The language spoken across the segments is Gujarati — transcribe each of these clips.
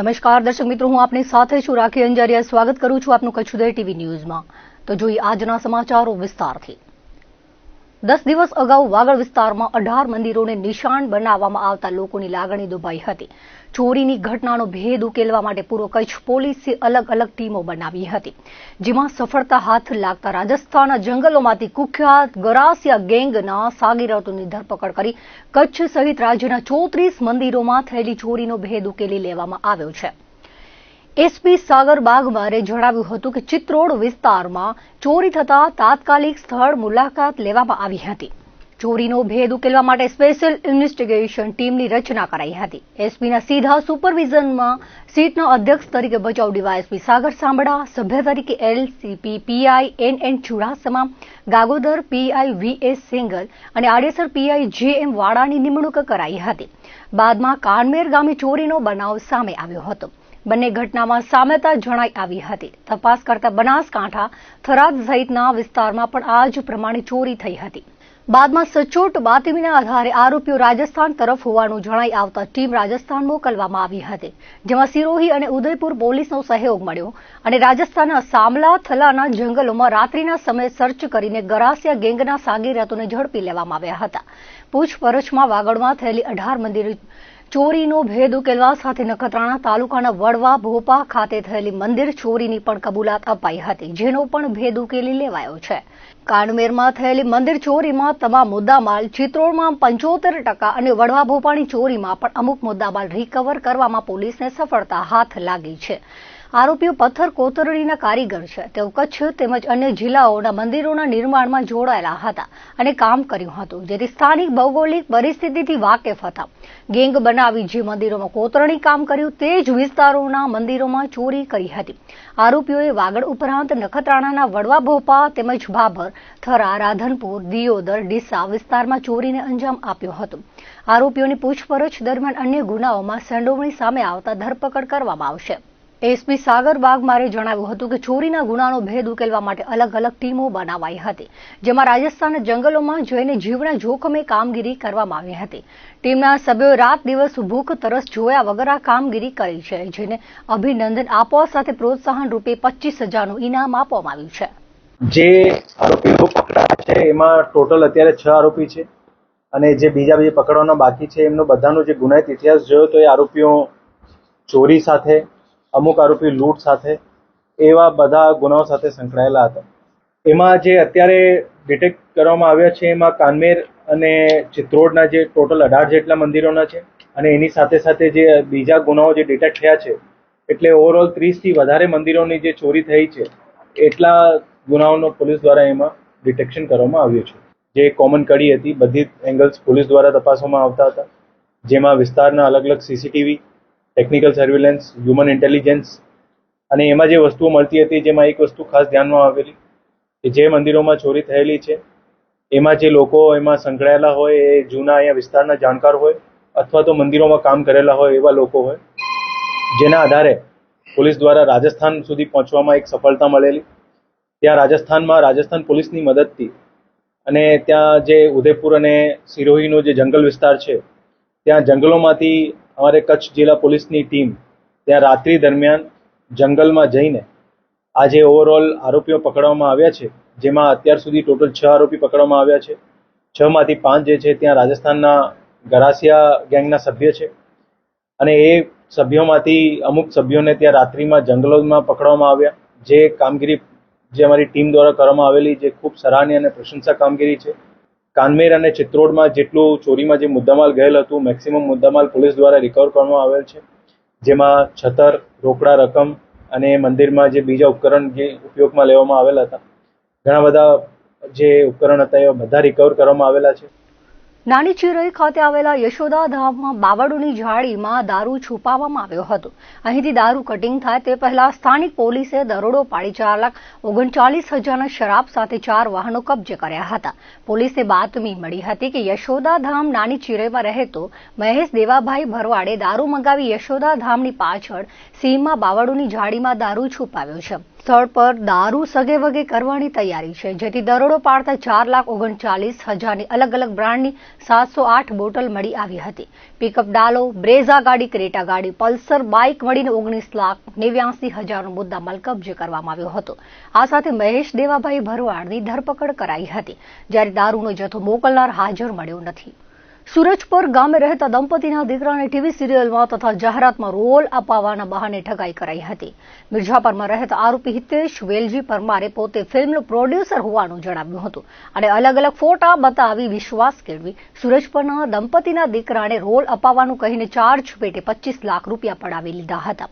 નમસ્કાર દર્શક મિત્રો, હું આપની સાથે છું રાખી અંજારિયા. સ્વાગત કરું છું આપનું કચ્છ ઉદય ટીવી ન્યૂઝમાં. તો જોઈએ આજના સમાચારો વિસ્તારથી. 10 દિવસ અગાઉ વાગડ વિસ્તારમાં 18 મંદિરોને નિશાન બનાવવામાં આવતા લોકોની લાગણી દુભાઈ હતી. ચોરીની ઘટનાનો ભેદ ઉકેલવા માટે પૂર્વ કચ્છ પોલીસે અલગ અલગ ટીમો બનાવી હતી, જેમાં સફળતા હાથ લાગતા રાજસ્થાનના જંગલોમાંથી કુખ્યાત ગરાસિયા ગેંગના સાગીરતોની ધરપકડ કરી કચ્છ સહિત રાજ્યના 34 મંદિરોમાં થયેલી ચોરીનો ભેદ ઉકેલી લેવામાં આવ્યો છે. એસપી સાગર બાગમારે જણાવ્યું હતું કે ચિત્રોડ વિસ્તારમાં ચોરી થતા તાત્કાલિક સ્થળ મુલાકાત લેવામાં આવી હતી. ચોરીનો ભેદ ઉકેલવા માટે સ્પેશિયલ ઇન્વેસ્ટિગેશન ટીમની રચના કરાઈ હતી. એસપીના સીધા સુપરવિઝનમાં સીટના અધ્યક્ષ તરીકે ભચાઉ ડીવાયએસપી સાગર સાંભળા, સભ્ય તરીકે LCP PI NN Chudasama, Gagodar PI VS single અને આડેસર પીઆઈ જેએમ વાડાની નિમણૂક કરાઈ હતી. બાદમાં કાનમેર ગામે ચોરીનો બનાવ સામે આવ્યો હતો. બંને ઘટનામાં સામ્યતા જણાઈ આવી હતી. તપાસ કરતા બનાસકાંઠા, થરાદ સહિતના વિસ્તારમાં પણ આ જ પ્રમાણે ચોરી થઈ હતી. બાદમાં સચોટ બાતમીના આધારે આરોપીઓ રાજસ્થાન તરફ હોવાનું જણાઈ આવતા ટીમ રાજસ્થાન મોકલવામાં આવી હતી, જેમાં સિરોહી અને ઉદયપુર પોલીસનો સહયોગ મળ્યો અને રાજસ્થાનના સામલા થલાના જંગલોમાં રાત્રિના સમયે સર્ચ કરીને ગરાસિયા ગેંગના સાગીરતોને ઝડપી લેવામાં આવ્યા હતા. પૂછપરછમાં વાગડમાં થયેલી 18 મંદિર ચોરીનો ભેદ ઉકેલવા સાથે નખત્રાણા તાલુકાના વડવા ભોપા ખાતે થયેલી મંદિર ચોરીની પણ કબૂલાત અપાઈ હતી, જેનો પણ ભેદ ઉકેલી લેવાયો છે. કાનમેરમાં થયેલી મંદિર ચોરીમાં તમામ મુદ્દામાલ, ચિત્રોડમાં 75% અને વડવા ભોપાની ચોરીમાં પણ અમુક મુદ્દામાલ રિકવર કરવામાં પોલીસને સફળતા હાથ લાગી છે. આરોપીઓ પથ્થર કોતરણીના કારીગર છે. તેઓ કચ્છ તેમજ અન્ય જિલ્લાઓના મંદિરોના નિર્માણમાં જોડાયેલા હતા અને કામ કર્યું હતું, જેથી સ્થાનિક ભૌગોલિક પરિસ્થિતિથી વાકેફ હતા. ગેંગ બનાવી જે મંદિરોમાં કોતરણી કામ કર્યું તે જ વિસ્તારોના મંદિરોમાં ચોરી કરી હતી. આરોપીઓએ વાગડ ઉપરાંત નખત્રાણાના વડવા ભોપા તેમજ ભાભર, થરા, રાધનપુર, દિયોદર, ડીસા વિસ્તારમાં ચોરીને અંજામ આપ્યો હતો. આરોપીઓની પૂછપરછ દરમિયાન અન્ય ગુનાઓમાં સંડોવણી સામે આવતા ધરપકડ કરવામાં આવશે. એસપી સાગર બાગમારે જણાવ્યું હતું કે ચોરીના ગુનાનો ભેદ ઉકેલવા માટે અલગ અલગ ટીમો બનાવાઈ હતી, જેમાં રાજસ્થાનના જંગલોમાં જઈને જીવના જોખમે કામગીરી કરવામાં આવી હતી. ટીમના સભ્યોએ રાત દિવસ ભૂખ તરસ જોયા વગર આ કામગીરી કરી છે, જેને અભિનંદન આપવા સાથે પ્રોત્સાહન રૂપે 25,000નું ઇનામ આપવામાં આવ્યું છે. જે આરોપીઓ પકડાયા છે એમાં ટોટલ અત્યારે 6 આરોપી છે અને જે બીજા પકડવાના બાકી છે એમનો બધાનો જે ગુનાહિત ઇતિહાસ જોયો તો એ આરોપીઓ ચોરી સાથે, અમુક આરોપી લૂંટ સાથે, એવા બધા ગુનાઓ સાથે સંકળાયેલા હતા. એમાં જે અત્યારે ડિટેક્ટ કરવામાં આવ્યા છે એમાં કાનમેર અને ચિત્રોડના જે ટોટલ 18 જેટલા મંદિરોના છે અને એની સાથે સાથે જે બીજા ગુનાઓ જે ડિટેક્ટ થયા છે એટલે ઓવરઓલ 30થી વધારે મંદિરોની જે ચોરી થઈ છે એટલા ગુનાઓનો પોલીસ દ્વારા એમાં ડિટેક્શન કરવામાં આવ્યું છે. જે કોમન કડી હતી, બધી એંગલ્સ પોલીસ દ્વારા તપાસવામાં આવતા હતા, જેમાં વિસ્તારના અલગ અલગ CCTV, technical surveillance, human intelligence અને એમાં જે વસ્તુઓ મળતી હતી, જેમાં એક વસ્તુ ખાસ ધ્યાનમાં આવેલી કે જે મંદિરોમાં ચોરી થયેલી છે એમાં જે લોકો એમાં સંકળાયેલા હોય એ જૂના અહીંયા વિસ્તારના જાણકાર હોય અથવા તો મંદિરોમાં કામ કરેલા હોય એવા લોકો હોય, જેના આધારે પોલીસ દ્વારા રાજસ્થાન સુધી પહોંચવામાં એક સફળતા મળેલી. ત્યાં રાજસ્થાન પોલીસની મદદથી અને ત્યાં જે ઉદયપુર અને સિરોહીનો જે જંગલ વિસ્તાર છે ત્યાં જંગલોમાંથી અમારે કચ્છ જિલ્લા પોલીસની ટીમ ત્યાં રાત્રિ દરમિયાન જંગલમાં જઈને આ જે ઓવરઓલ આરોપીઓ પકડવામાં આવ્યા છે, જેમાં અત્યાર સુધી ટોટલ 6 આરોપી પકડવામાં આવ્યા છે. 6માંથી 5 જે છે ત્યાં રાજસ્થાનના ગરાસિયા ગેંગના સભ્ય છે અને એ સભ્યોમાંથી અમુક સભ્યોને ત્યાં રાત્રિમાં જંગલોમાં પકડવામાં આવ્યા. જે કામગીરી જે અમારી ટીમ દ્વારા કરવામાં આવેલી જે ખૂબ સરાહનીય અને પ્રશંસા કામગીરી છે. કાનમેર અને ચિત્રોડમાં જેટલું ચોરીમાં જે મુદ્દામાલ ગયેલ હતું, મેક્સિમમ મુદ્દામાલ પોલીસ દ્વારા રિકવર કરવામાં આવેલ છે, જેમાં છતર, રોકડા રકમ અને મંદિરમાં જે બીજા ઉપકરણ જે ઉપયોગમાં લેવામાં આવેલા હતા, ઘણા બધા જે ઉપકરણ હતા એ બધા રિકવર કરવામાં આવેલા છે. નાની ચિરઈ ખાતે આવેલા યશોદા ધામમાં બાવળોની જાળીમાં દારૂ છુપાવવામાં આવ્યો હતો. અહીંથી દારૂ કટિંગ થાય તે પહેલા સ્થાનિક પોલીસે દરોડો પાડી 4,39,000ના શરાબ સાથે 4 વાહનો કબજે કર્યા હતા. પોલીસને બાતમી મળી હતી કે યશોદા ધામ નાની ચિરઈમાં રહેતો મહેશ દેવાભાઈ ભરવાડે દારૂ મંગાવી યશોદા ધામની પાછળ સીમમાં બાવળોની જાળીમાં દારૂ છુપાવ્યો છે. સ્થળ પર દારૂ સગે વગે કરવાની તૈયારી છે, જેથી દરોડો પાડતા 4,39,000ની અલગ અલગ બ્રાન્ડની 708 બોટલ મળી આવી હતી. પિકઅપ ડાલો, બ્રેઝા ગાડી, ક્રેટા ગાડી, પલ્સર બાઇક મળીને 19,89,000નો મુદ્દામાલ કબજે કરવામાં આવ્યો હતો. આ સાથે મહેશ દેવાભાઈ ભરવાડની ધરપકડ કરાઈ હતી, જ્યારે દારૂનો જથ્થો મોકલનાર હાજર મળ્યો નથી. સુરજપર ગામે રહેતા દંપતીના દીકરાને ટીવી સિરિયલમાં તથા જાહેરાતમાં રોલ અપાવવાના બહાને ઠગાઈ કરાઈ હતી. મિર્ઝાપરમાં રહેતા આરોપી હિતેશ વેલજી પરમારે પોતે ફિલ્મનો પ્રોડ્યુસર હોવાનું જણાવ્યું હતું અને અલગ અલગ ફોટા બતાવી વિશ્વાસ કેળવી સુરજપરના દંપતીના દીકરાને રોલ અપાવવાનું કહીને ચાર્જ પેટે 25 લાખ રૂપિયા પડાવી લીધા હતા.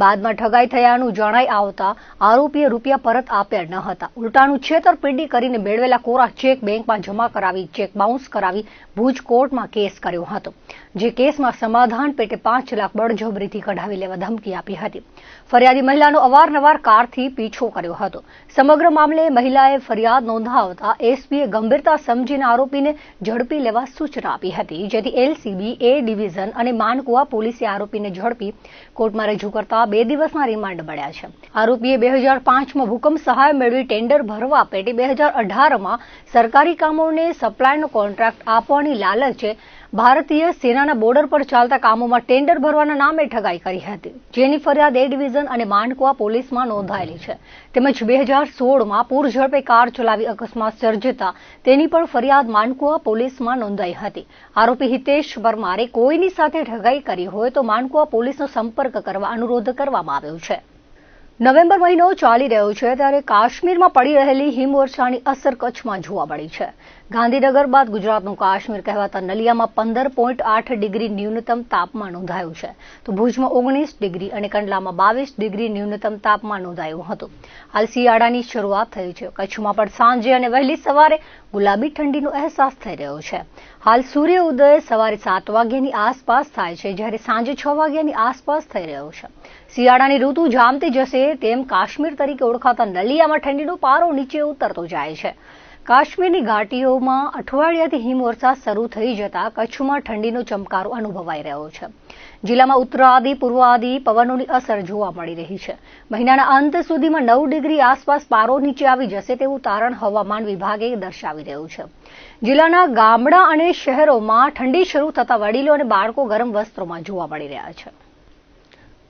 બાદમાં ઠગાઈ થયાનું જણાઈ આવતા આરોપીએ રૂપિયા પરત આપ્યા ન હતા. ઉલટાનું છેતરપિંડી કરીને મેળવેલા કોરા ચેક બેંકમાં જમા કરાવી ચેક બાઉન્સ કરાવી ભુજ કોર્ટમાં કેસ કર્યો હતો, જે કેસમાં સમાધાન પેટે 5 લાખ બળજબરીથી કઢાવી લેવા ધમકી આપી હતી. ફરિયાદી મહિલાનો અવારનવાર કારથી પીછો કર્યો હતો. સમગ્ર મામલે મહિલાએ ફરિયાદ નોંધાવતા એસપીએ ગંભીરતા સમજીને આરોપીને ઝડપી લેવા સૂચના આપી હતી, જેથી એલસીબી એ ડિવિઝન અને માનકુવા પોલીસે આરોપીને ઝડપી કોર્ટમાં રજૂ કરતા 2 દિવસના રિમાન્ડ મળ્યા છે. આરોપીએ 2005માં ભૂકંપ સહાય મેળવી ટેન્ડર ભરવા પેટે 2018માં સરકારી કામોને સપ્લાયનો કોન્ટ્રાક્ટ આપવાની લાલચે ભારતીય સેનાના બોર્ડર પર ચાલતા કામોમાં ટેન્ડર ભરવાના નામે ઠગાઈ કરી હતી, જેની ફરિયાદ એ ડિવિઝન અને માનકુવા પોલીસમાં નોંધાયેલી છે. તેમજ 2016માં પૂરઝડપે કાર ચલાવી અકસ્માત સર્જતા તેની પણ ફરિયાદ માનકુવા પોલીસમાં નોંધાઈ હતી. આરોપી હિતેશ પરમારે કોઈની સાથે ઠગાઈ કરી હોય તો માનકુવા પોલીસનો સંપર્ક કરવા અનુરોધ કરવામાં આવ્યો છે. નવેમ્બર મહિનો ચાલી રહ્યો છે ત્યારે કાશ્મીરમાં પડી રહેલી હિમવર્ષાની અસર કચ્છમાં જોવા મળી છે. ગાંધીનગર બાદ ગુજરાતનું કાશ્મીર કહેવાતા નલિયામાં 15.8 ડિગ્રી ન્યૂનતમ તાપમાન નોંધાયું છે, તો ભુજમાં 19 ડિગ્રી અને કંડલામાં 22 ડિગ્રી ન્યૂનતમ તાપમાન નોંધાયું હતું. હાલ શિયાળાની શરૂઆત થઈ છે. કચ્છમાં પણ સાંજે અને વહેલી સવારે ગુલાબી ઠંડીનો અહેસાસ થઈ રહ્યો છે. હાલ સૂર્ય ઉદય સવારે 7 વાગ્યાની આસપાસ થાય છે, જ્યારે સાંજે 6 વાગ્યાની આસપાસ થઈ રહ્યો છે. શિયાળાની ઋતુ જામતી જશે તેમ કાશ્મીર તરીકે ઓળખાતા નલિયામાં ઠંડીનો પારો નીચે ઉતરતો જાય છે. કાશ્મીરની ઘાટીઓમાં અઠવાડિયાથી હિમવર્ષા શરૂ થઈ જતા કચ્છમાં ઠંડીનો ચમકારો અનુભવાઈ રહ્યો છે. જિલ્લામાં ઉત્તરાદી પૂર્વાદી પવનોની અસર જોવા મળી રહી છે. મહિનાના અંત સુધીમાં 9 ડિગ્રી આસપાસ પારો નીચે આવી જશે તેવું તારણ હવામાન વિભાગે દર્શાવી રહ્યું છે. જિલ્લાના ગામડા અને શહેરોમાં ઠંડી શરૂ થતા વડીલો અને બાળકો ગરમ વસ્ત્રોમાં જોવા મળી રહ્યા છે.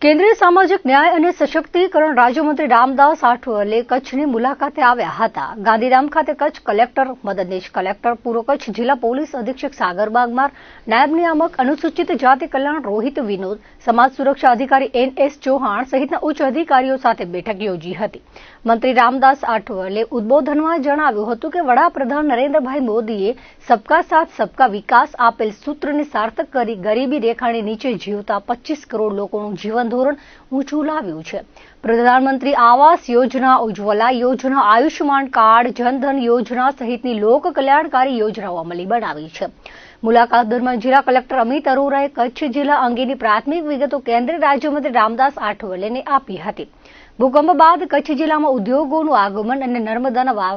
કેન્દ્રીય સામાજિક ન્યાય અને સશક્તિકરણ રાજ્યમંત્રી રામદાસ આઠવલે કચ્છની મુલાકાતે આવ્યા હતા. ગાંધીધામ ખાતે કચ્છ કલેક્ટર, મદદનીશ કલેક્ટર, પૂર્વ કચ્છ જિલ્લા પોલીસ અધિક્ષક સાગર બાગમાર, નાયબ નિયામક અનુસૂચિત જાતિ કલ્યાણ રોહિત વિનોદ, સમાજ સુરક્ષા અધિકારી NS ચૌહાણ સહિતના ઉચ્ચ અધિકારીઓ સાથે બેઠક યોજી હતી. મંત્રી રામદાસ આઠવલે ઉદબોધનમાં જણાવ્યું હતું કે વડાપ્રધાન નરેન્દ્રભાઈ મોદીએ સબકા સાથ સબકા વિકાસ આપેલ સૂત્રને સાર્થક કરી ગરીબી રેખાની નીચે જીવતા 25 કરોડ લોકોનું જીવન ધોરણ ઊંચું લાવ્યું છે. પ્રધાનમંત્રી આવાસ યોજના, ઉજ્જવલા યોજના, આયુષ્યમાન કાર્ડ, જનધન યોજના સહિતની લોક કલ્યાણકારી યોજનાઓ અમલી બનાવી છે. મુલાકાત દરમિયાન જિલ્લા કલેક્ટર અમિત અરોરાએ કચ્છ જિલ્લા અંગેની પ્રાથમિક વિગતો કેન્દ્રીય રાજ્યમંત્રી રામદાસ આઠવલેને આપી હતી. ભૂકંપ બાદ કચ્છ જિલ્લામાં ઉદ્યોગોનું આગમન અને નર્મદાના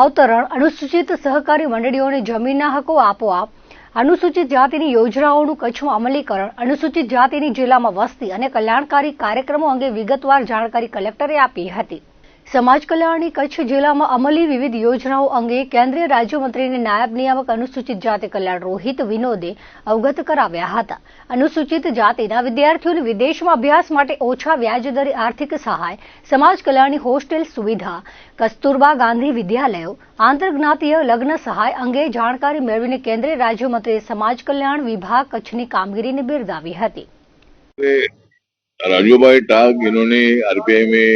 અવતરણ, અનુસૂચિત સહકારી મંડળીઓને જમીનના હકો આપોઆપ, અનુસૂચિત જાતિની યોજનાઓનું કચ્છમાં અમલીકરણ, અનુસૂચિત જાતિની જિલ્લામાં વસ્તી અને કલ્યાણકારી કાર્યક્રમો અંગે વિગતવાર જાણકારી કલેક્ટરે આપી હતી. સમાજ કલ્યાણની કચ્છ જિલ્લામાં અમલી વિવિધ યોજનાઓ અંગે કેન્દ્રીય રાજ્યમંત્રીને નાયબ નિયામક અનુસૂચિત જાતિ કલ્યાણ રોહિત વિનોદે અવગત કરાવ્યા હતા. અનુસૂચિત જાતિના વિદ્યાર્થીઓને વિદેશમાં અભ્યાસ માટે ઓછા વ્યાજદરે આર્થિક સહાય, સમાજ કલ્યાણની હોસ્ટેલ સુવિધા, કસ્તુરબા ગાંધી વિદ્યાલયો, આંતરજ્ઞાતીય લગ્ન સહાય અંગે જાણકારી મેળવીને કેન્દ્રીય રાજ્યમંત્રીએ સમાજ કલ્યાણ વિભાગ કચ્છની કામગીરીને બિરદાવી હતી. राजूभाई टाग इन्होंने आरपीआई में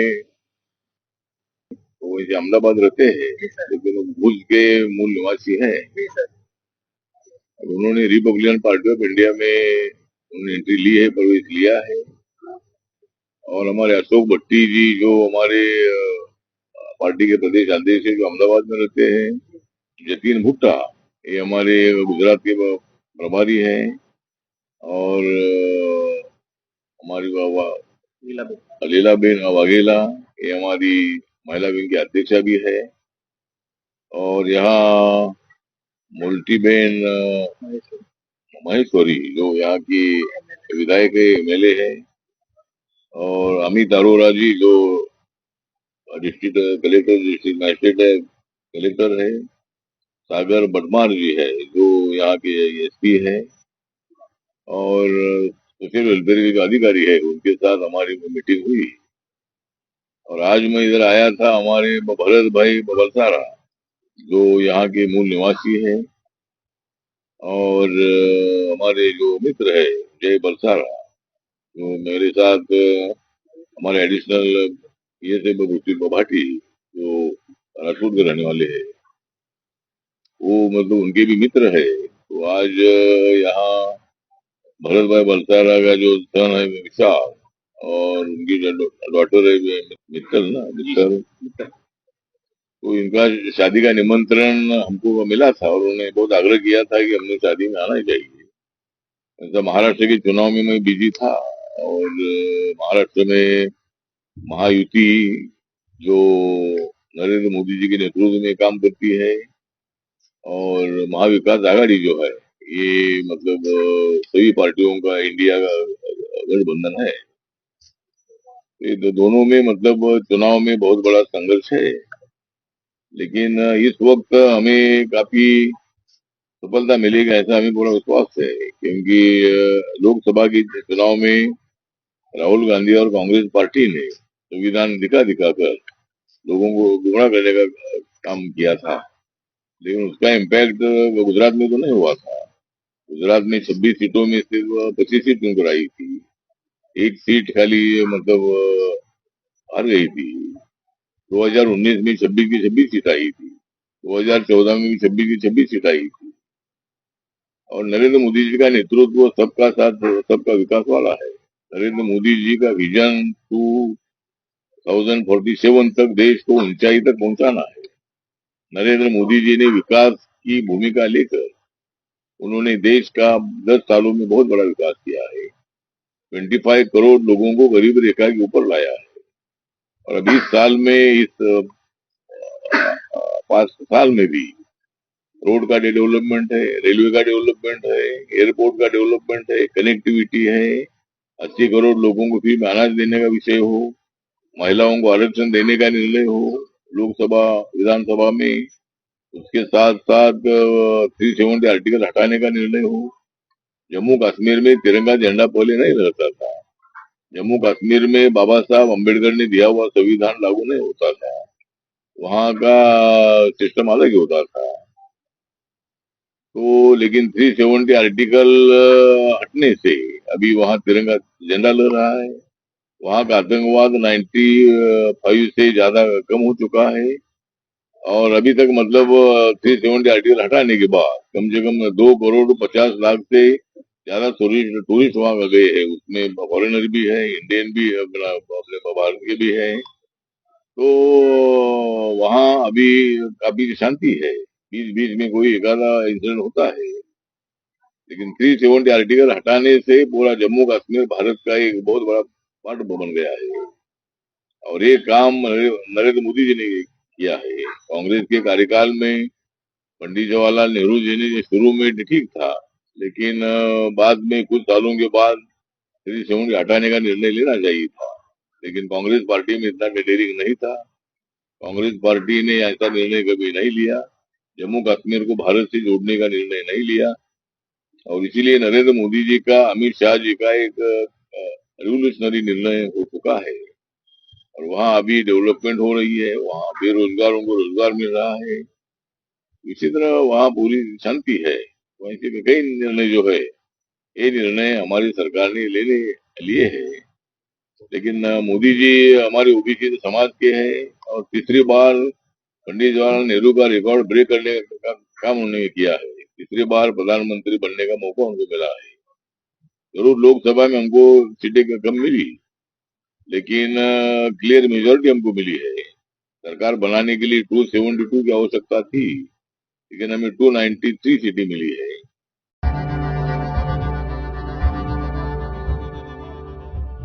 वो अहमदाबाद रहते हैं, लेकिन वो भूज के मूल निवासी हैं. उन्होंने रिपब्लिकन पार्टी ऑफ इंडिया में उन्होंने एंट्री ली है, प्रवेश लिया है. और हमारे अशोक भट्टी जी जो हमारे पार्टी के प्रदेश अध्यक्ष है, जो अहमदाबाद में रहते हैं. जतीन भुट्टा ये हमारे गुजरात के प्रभारी हैं. और हमारी लीलाबेन वाघेला ये हमारी महिला विंग की अध्यक्षा भी है. और यहाँ मुल्टीबेन महेश्वरी जो यहाँ की विधायक MLA है. और अमित अरोरा जी जो डिस्ट्रिक्ट कलेक्टर, डिस्ट्रिक्ट मजिस्ट्रेट है, कलेक्टर है, सागर बटमार जी है जो यहाँ के एसपी है, और सोशल वेलफेयर के जो अधिकारी है उनके साथ हमारी मीटिंग हुई। और आज मैं इधर आया था, हमारे भरत भाई बलसारा जो यहाँ के मूल निवासी है, और हमारे जो मित्र है जय बलसारा जो मेरे साथ हमारे एडिशनल ये थे बबूती बभाटी जो राजपूत के रहने वाले हैं, वो मतलब उनके भी मित्र है। तो आज यहाँ भरत भाई बलसारा का जो सन है विशाल, और उनकी जो डॉटर है मित्तल ना मित्तल, तो इनका शादी का निमंत्रण हमको मिला था, और उन्होंने बहुत आग्रह किया था कि हमने शादी में आना ही चाहिए। ऐसा महाराष्ट्र के चुनाव में मैं बिजी था, और महाराष्ट्र में महायुति जो नरेंद्र मोदी जी के नेतृत्व में काम करती है, और महाविकास आघाड़ी जो है ये मतलब सभी पार्टियों का इंडिया का गठबंधन है। ये तो दोनों में मतलब चुनाव में बहुत बड़ा संघर्ष है, लेकिन इस वक्त हमें काफी सफलता मिलेगी ऐसा हमें पूरा विश्वास है, क्योंकि लोकसभा के चुनाव में राहुल गांधी और कांग्रेस पार्टी ने संविधान दिखा दिखाकर लोगों को गुमराह करने का काम किया था, लेकिन उसका इम्पैक्ट गुजरात में तो नहीं हुआ था। गुजरात में 26 सीटों में सिर्फ 25 सीट उनको आई थी, एक सीट खाली मतलब हार गई थी। 2019 में 26 की 26 सीट आई थी, 2014 में भी 26 की 26 सीट आई थी। और नरेंद्र मोदी जी का नेतृत्व सबका साथ सबका विकास वाला है। नरेंद्र मोदी जी का विजन 2047 तक देश को ऊंचाई तक पहुंचाना है। नरेंद्र मोदी जी ने विकास की भूमिका लेकर उन्होंने देश का 10 सालों में बहुत बड़ा विकास किया है। 25 करोड़ लोगों को गरीब रेखा के ऊपर लाया है, और अभी इस साल में इस 5 साल में भी रोड का डेवलपमेंट है, रेलवे का डेवलपमेंट है, एयरपोर्ट का डेवलपमेंट है, कनेक्टिविटी है, 80 करोड़ लोगों को फ्री में अनाज देने का विषय हो, महिलाओं को आरक्षण देने का निर्णय हो लोकसभा विधानसभा में, उसके साथ साथ 370 आर्टिकल हटाने का निर्णय हो। जम्मू कश्मीर में तिरंगा झंडा पहले नहीं रहता था, जम्मू कश्मीर में बाबा साहब अम्बेडकर ने दिया हुआ संविधान लागू नहीं होता था, वहां का सिस्टम अलग ही होता था। तो लेकिन 370 आर्टिकल हटने से अभी वहां तिरंगा झंडा लग रहा है, वहां का आतंकवाद 95 से ज्यादा कम हो चुका है, और अभी तक मतलब 370 आर्टिकल हटाने के बाद कम से कम 2 करोड़ 50 लाख से ज्यादा टूरिस्ट वहां गए हैं, उसमें फॉरेनर भी है, इंडियन भी है, अपने भारत के भी है। तो वहां अभी काफी शांति है, बीच बीच में कोई एक आधा इंसिडेंट होता है, लेकिन 370 आर्टिकल हटाने से पूरा जम्मू कश्मीर भारत का एक बहुत बड़ा पार्ट बन गया है। और ये काम नरेंद्र मोदी जी ने किया है। कांग्रेस के कार्यकाल में पंडित जवाहरलाल नेहरू जी ने शुरू में ठीक था, लेकिन बाद में कुछ सालों के बाद 370 हटाने का निर्णय लेना चाहिए था, लेकिन कांग्रेस पार्टी में इतना डेयरिंग नहीं था। कांग्रेस पार्टी ने ऐसा निर्णय कभी नहीं लिया, जम्मू कश्मीर को भारत से जोड़ने का निर्णय नहीं लिया, और इसीलिए नरेंद्र मोदी जी का, अमित शाह जी का एक रिवोल्यूशनरी निर्णय हो चुका है, और वहाँ अभी डेवलपमेंट हो रही है, वहाँ बेरोजगारों को रोजगार मिल रहा है। इसी तरह वहाँ पूरी शांति है। वहीं से कई निर्णय जो है ये निर्णय हमारी सरकार ने लिए है, लेकिन मोदी जी हमारे ओबीसी समाज के हैं, और तीसरी बार पंडित जवाहरलाल नेहरू का रिकॉर्ड ब्रेक करने का काम उन्होंने किया है। तीसरी बार प्रधानमंत्री बनने का मौका उनको मिला है। जरूर लोकसभा में हमको सीटें कम मिली, लेकिन क्लियर मेजोरिटी हमको मिली है। सरकार बनाने के लिए 272 की आवश्यकता थी, लेकिन हमें 293 सीटें मिली है।